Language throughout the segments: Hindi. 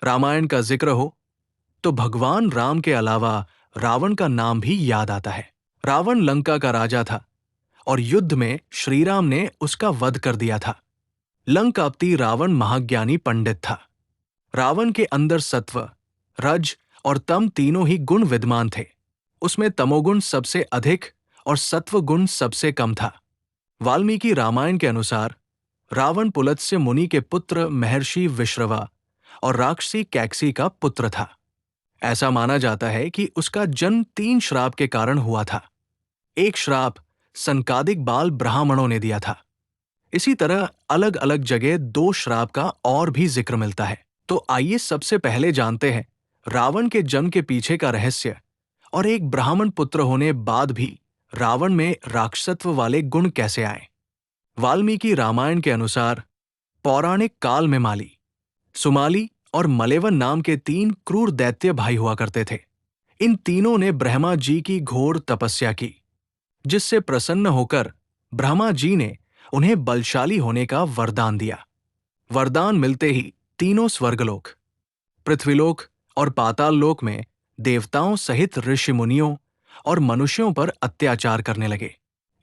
रामायण का जिक्र हो तो भगवान राम के अलावा रावण का नाम भी याद आता है। रावण लंका का राजा था और युद्ध में श्री राम ने उसका वध कर दिया था। लंकापति रावण महाज्ञानी पंडित था। रावण के अंदर सत्व, रज और तम तीनों ही गुण विद्यमान थे। उसमें तमोगुण सबसे अधिक और सत्व गुण सबसे कम था। वाल्मीकि रामायण के अनुसार रावण पुलत्स्य मुनि के पुत्र महर्षि विश्रवा और राक्षसी कैकसी का पुत्र था। ऐसा माना जाता है कि उसका जन्म 3 श्राप के कारण हुआ था। एक श्राप संकादिक बाल ब्राह्मणों ने दिया था। इसी तरह अलग अलग जगह 2 श्राप का और भी जिक्र मिलता है। तो आइए सबसे पहले जानते हैं रावण के जन्म के पीछे का रहस्य और एक ब्राह्मण पुत्र होने बाद भी रावण में राक्षसत्व वाले गुण कैसे आए। वाल्मीकि रामायण के अनुसार पौराणिक काल में माली, सुमाली और मलेवन नाम के 3 क्रूर दैत्य भाई हुआ करते थे। इन तीनों ने ब्रह्मा जी की घोर तपस्या की, जिससे प्रसन्न होकर ब्रह्मा जी ने उन्हें बलशाली होने का वरदान दिया। वरदान मिलते ही तीनों स्वर्गलोक, पृथ्वीलोक और पाताल लोक में देवताओं सहित ऋषि मुनियों और मनुष्यों पर अत्याचार करने लगे।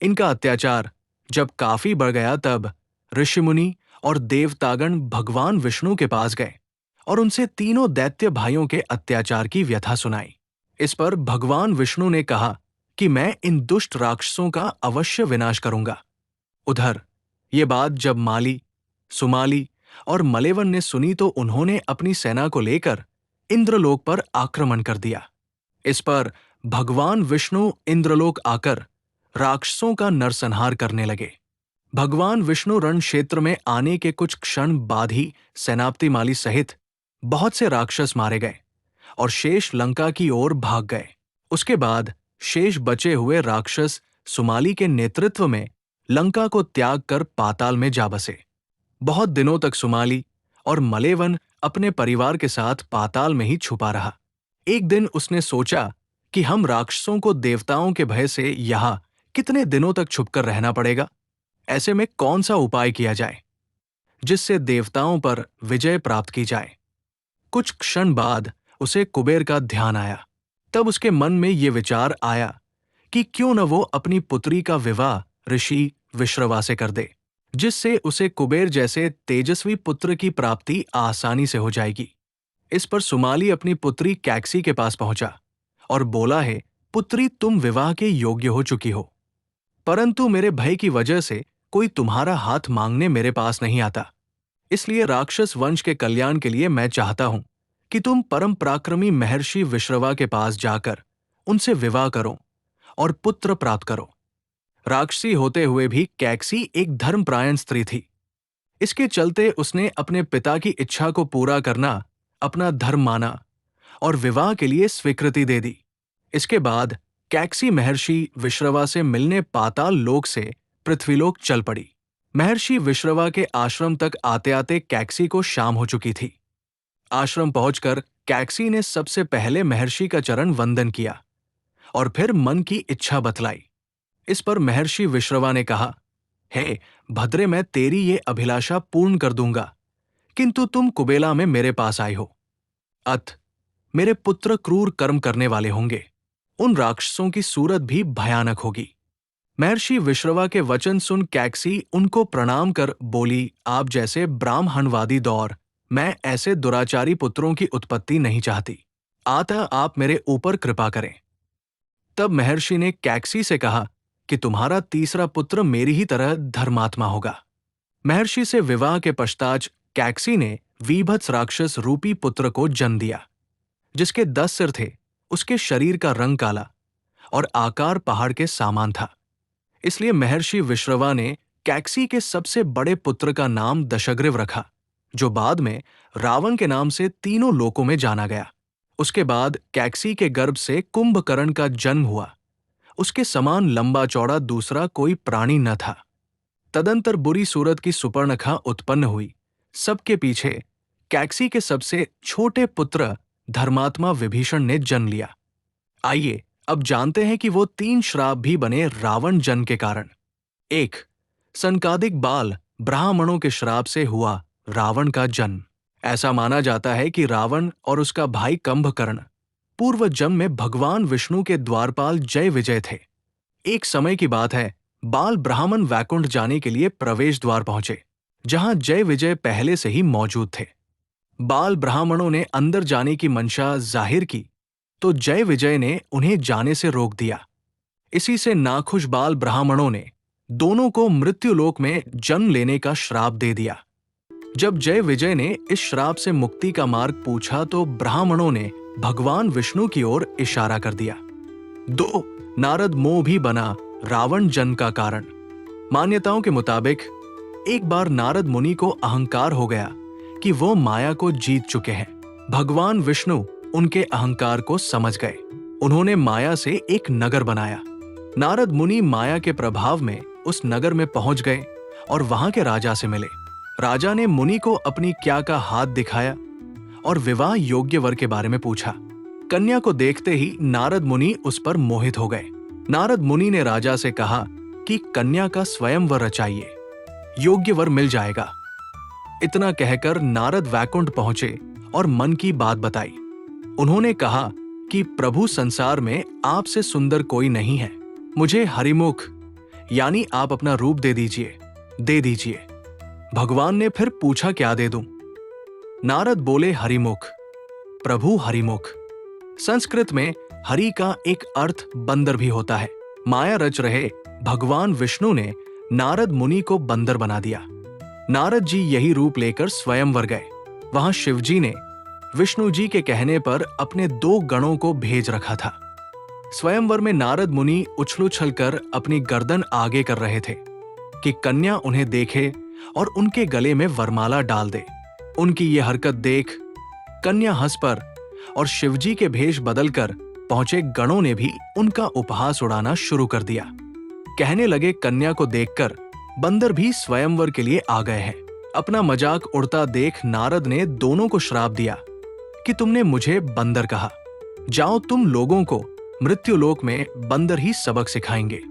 इनका अत्याचार जब काफी बढ़ गया तब ऋषि मुनि और देवतागण भगवान विष्णु के पास गए और उनसे तीनों दैत्य भाइयों के अत्याचार की व्यथा सुनाई। इस पर भगवान विष्णु ने कहा कि मैं इन दुष्ट राक्षसों का अवश्य विनाश करूंगा। उधर ये बात जब माली, सुमाली और मलेवन ने सुनी तो उन्होंने अपनी सेना को लेकर इंद्रलोक पर आक्रमण कर दिया। इस पर भगवान विष्णु इंद्रलोक आकर राक्षसों का नरसंहार करने लगे। भगवान विष्णु रण क्षेत्र में आने के कुछ क्षण बाद ही सेनापति माली सहित बहुत से राक्षस मारे गए और शेष लंका की ओर भाग गए। उसके बाद शेष बचे हुए राक्षस सुमाली के नेतृत्व में लंका को त्याग कर पाताल में जा बसे। बहुत दिनों तक सुमाली और मलेवन अपने परिवार के साथ पाताल में ही छुपा रहा। एक दिन उसने सोचा कि हम राक्षसों को देवताओं के भय से यहाँ कितने दिनों तक छुपकर रहना पड़ेगा। ऐसे में कौन सा उपाय किया जाए जिससे देवताओं पर विजय प्राप्त की जाए। कुछ क्षण बाद उसे कुबेर का ध्यान आया। तब उसके मन में ये विचार आया कि क्यों न वो अपनी पुत्री का विवाह ऋषि विश्रवा से कर दे, जिससे उसे कुबेर जैसे तेजस्वी पुत्र की प्राप्ति आसानी से हो जाएगी। इस पर सुमाली अपनी पुत्री कैकसी के पास पहुंचा और बोला है, पुत्री तुम विवाह के योग्य हो चुकी हो, परंतु मेरे भय की वजह से कोई तुम्हारा हाथ मांगने मेरे पास नहीं आता। इसलिए राक्षस वंश के कल्याण के लिए मैं चाहता हूं कि तुम परम पराक्रमी महर्षि विश्रवा के पास जाकर उनसे विवाह करो और पुत्र प्राप्त करो। राक्षसी होते हुए भी कैकसी एक धर्मपरायण स्त्री थी। इसके चलते उसने अपने पिता की इच्छा को पूरा करना अपना धर्म माना और विवाह के लिए स्वीकृति दे दी। इसके बाद कैकसी महर्षि विश्रवा से मिलने पाताल लोक से पृथ्वीलोक चल पड़ी। महर्षि विश्रवा के आश्रम तक आते आते कैकसी को शाम हो चुकी थी। आश्रम पहुंचकर कैकसी ने सबसे पहले महर्षि का चरण वंदन किया और फिर मन की इच्छा बतलाई। इस पर महर्षि विश्रवा ने कहा, हे भद्रे, मैं तेरी ये अभिलाषा पूर्ण कर दूंगा, किंतु तुम कुबेला में मेरे पास आए हो। अत मेरे पुत्र क्रूर कर्म करने वाले होंगे। उन राक्षसों की सूरत भी भयानक होगी। महर्षि विश्रवा के वचन सुन कैकसी उनको प्रणाम कर बोली, आप जैसे ब्राह्मणवादी दौर मैं ऐसे दुराचारी पुत्रों की उत्पत्ति नहीं चाहती। अतः आप मेरे ऊपर कृपा करें। तब महर्षि ने कैकसी से कहा कि तुम्हारा तीसरा पुत्र मेरी ही तरह धर्मात्मा होगा। महर्षि से विवाह के पश्चात कैकसी ने वीभत्स राक्षस रूपी पुत्र को जन्म दिया, जिसके 10 सिर थे। उसके शरीर का रंग काला और आकार पहाड़ के समान था। इसलिए महर्षि विश्रवा ने कैकसी के सबसे बड़े पुत्र का नाम दशग्रीव रखा, जो बाद में रावण के नाम से तीनों लोकों में जाना गया। उसके बाद कैकसी के गर्भ से कुंभकर्ण का जन्म हुआ। उसके समान लंबा चौड़ा दूसरा कोई प्राणी न था। तदंतर बुरी सूरत की सुपर्णखा उत्पन्न हुई। सबके पीछे कैकसी के सबसे छोटे पुत्र धर्मात्मा विभीषण ने जन्म लिया। आइए अब जानते हैं कि वो 3 श्राप भी बने रावण जन्म के कारण। 1. संकादिक बाल ब्राह्मणों के श्राप से हुआ रावण का जन्म। ऐसा माना जाता है कि रावण और उसका भाई कुंभकर्ण पूर्व जन्म में भगवान विष्णु के द्वारपाल जय विजय थे। एक समय की बात है, बाल ब्राह्मण वैकुंठ जाने के लिए प्रवेश द्वार पहुंचे, जहां जय विजय पहले से ही मौजूद थे। बाल ब्राह्मणों ने अंदर जाने की मंशा जाहिर की, तो जय विजय ने उन्हें जाने से रोक दिया। इसी से नाखुश बाल ब्राह्मणों ने दोनों को मृत्युलोक में जन्म लेने का श्राप दे दिया। जब जय विजय ने इस श्राप से मुक्ति का मार्ग पूछा तो ब्राह्मणों ने भगवान विष्णु की ओर इशारा कर दिया। 2. नारद मोह भी बना रावण जन्म का कारण। मान्यताओं के मुताबिक एक बार नारद मुनि को अहंकार हो गया कि वो माया को जीत चुके हैं। भगवान विष्णु उनके अहंकार को समझ गए। उन्होंने माया से एक नगर बनाया। नारद मुनि माया के प्रभाव में उस नगर में पहुंच गए और वहां के राजा से मिले। राजा ने मुनि को अपनी क्या का हाथ दिखाया और विवाह योग्य वर के बारे में पूछा। कन्या को देखते ही नारद मुनि उस पर मोहित हो गए। नारद मुनि ने राजा से कहा कि कन्या का स्वयंवर रचाइए, योग्य वर मिल जाएगा। इतना कहकर नारद वैकुंठ पहुंचे और मन की बात बताई। उन्होंने कहा कि प्रभु, संसार में आपसे सुंदर कोई नहीं है। मुझे हरिमुख यानी आप अपना रूप दे दीजिए। भगवान ने फिर पूछा, क्या दे दूं? नारद बोले, हरिमुख। प्रभु, हरिमुख। संस्कृत में हरि का एक अर्थ बंदर भी होता है। माया रच रहे भगवान विष्णु ने नारद मुनि को बंदर बना दिया। नारद जी यही रूप लेकर स्वयंवर गए। वहां शिवजी ने विष्णु जी के कहने पर अपने 2 गणों को भेज रखा था। स्वयंवर में नारद मुनि उछल कर अपनी गर्दन आगे कर रहे थे कि कन्या उन्हें देखे और उनके गले में वरमाला डाल दे। उनकी ये हरकत देख कन्या हंस पर और शिवजी के भेष बदलकर पहुंचे गणों ने भी उनका उपहास उड़ाना शुरू कर दिया। कहने लगे, कन्या को देखकर बंदर भी स्वयंवर के लिए आ गए हैं। अपना मजाक उड़ता देख नारद ने दोनों को श्राप दिया कि तुमने मुझे बंदर कहा, जाओ तुम लोगों को मृत्युलोक में बंदर ही सबक सिखाएंगे।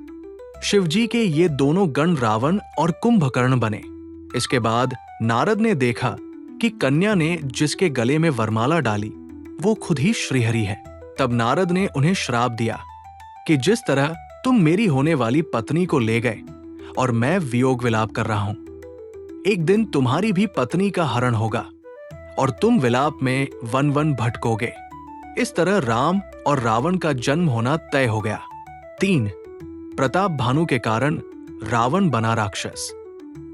शिवजी के ये दोनों गण रावण और कुंभकर्ण बने। इसके बाद नारद ने देखा कि कन्या ने जिसके गले में वरमाला डाली वो खुद ही श्रीहरि है। तब नारद ने उन्हें श्राप दिया कि जिस तरह तुम मेरी होने वाली पत्नी को ले गए और मैं वियोग विलाप कर रहा हूं, एक दिन तुम्हारी भी पत्नी का हरण होगा और तुम विलाप में वन वन भटकोगे। इस तरह राम और रावण का जन्म होना तय हो गया। 3. प्रताप भानु के कारण रावण बना राक्षस।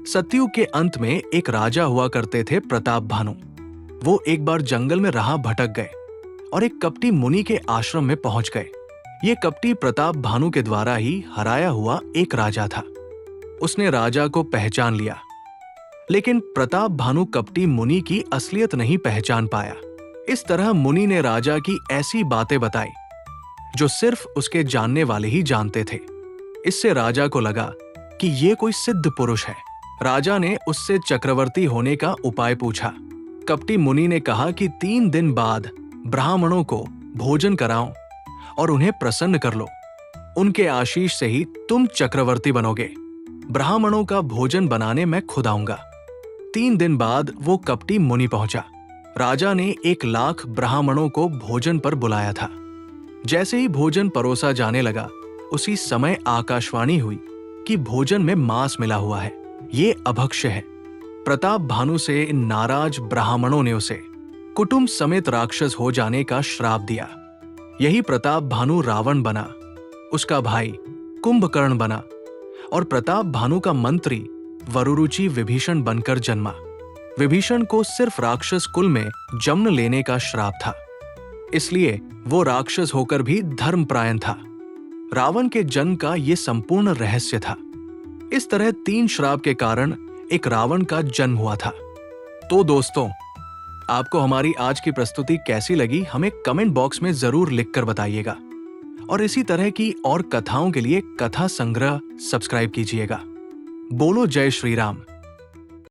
सतयुग के अंत में एक राजा हुआ करते थे प्रताप भानु। वो एक बार जंगल में राह भटक गए और एक कपटी मुनि के आश्रम में पहुंच गए। ये कपटी प्रताप भानु के द्वारा ही हराया हुआ एक राजा था। उसने राजा को पहचान लिया, लेकिन प्रताप भानु कपटी मुनि की असलियत नहीं पहचान पाया। इस तरह मुनि ने राजा की ऐसी बातें बताई जो सिर्फ उसके जानने वाले ही जानते थे। इससे राजा को लगा कि ये कोई सिद्ध पुरुष है। राजा ने उससे चक्रवर्ती होने का उपाय पूछा। कपटी मुनि ने कहा कि 3 दिन बाद ब्राह्मणों को भोजन कराओ और उन्हें प्रसन्न कर लो। उनके आशीष से ही तुम चक्रवर्ती बनोगे। ब्राह्मणों का भोजन बनाने मैं खुद आऊंगा। 3 दिन बाद वो कपटी मुनि पहुंचा। राजा ने 1 लाख ब्राह्मणों को भोजन पर बुलाया था। जैसे ही भोजन परोसा जाने लगा, उसी समय आकाशवाणी हुई कि भोजन में मांस मिला हुआ है, ये अभक्ष्य है। प्रताप भानु से नाराज ब्राह्मणों ने उसे कुटुंब समेत राक्षस हो जाने का श्राप दिया। यही प्रताप भानु रावण बना, उसका भाई कुंभकर्ण बना और प्रताप भानु का मंत्री वरुरुचि विभीषण बनकर जन्मा। विभीषण को सिर्फ राक्षस कुल में जन्म लेने का श्राप था, इसलिए वो राक्षस होकर भी धर्मपरायण था। रावण के जन्म का ये संपूर्ण रहस्य था। इस तरह 3 श्राप के कारण एक रावण का जन्म हुआ था। तो दोस्तों, आपको हमारी आज की प्रस्तुति कैसी लगी हमें कमेंट बॉक्स में जरूर लिखकर बताइएगा और इसी तरह की और कथाओं के लिए कथा संग्रह सब्सक्राइब कीजिएगा। बोलो जय श्री राम।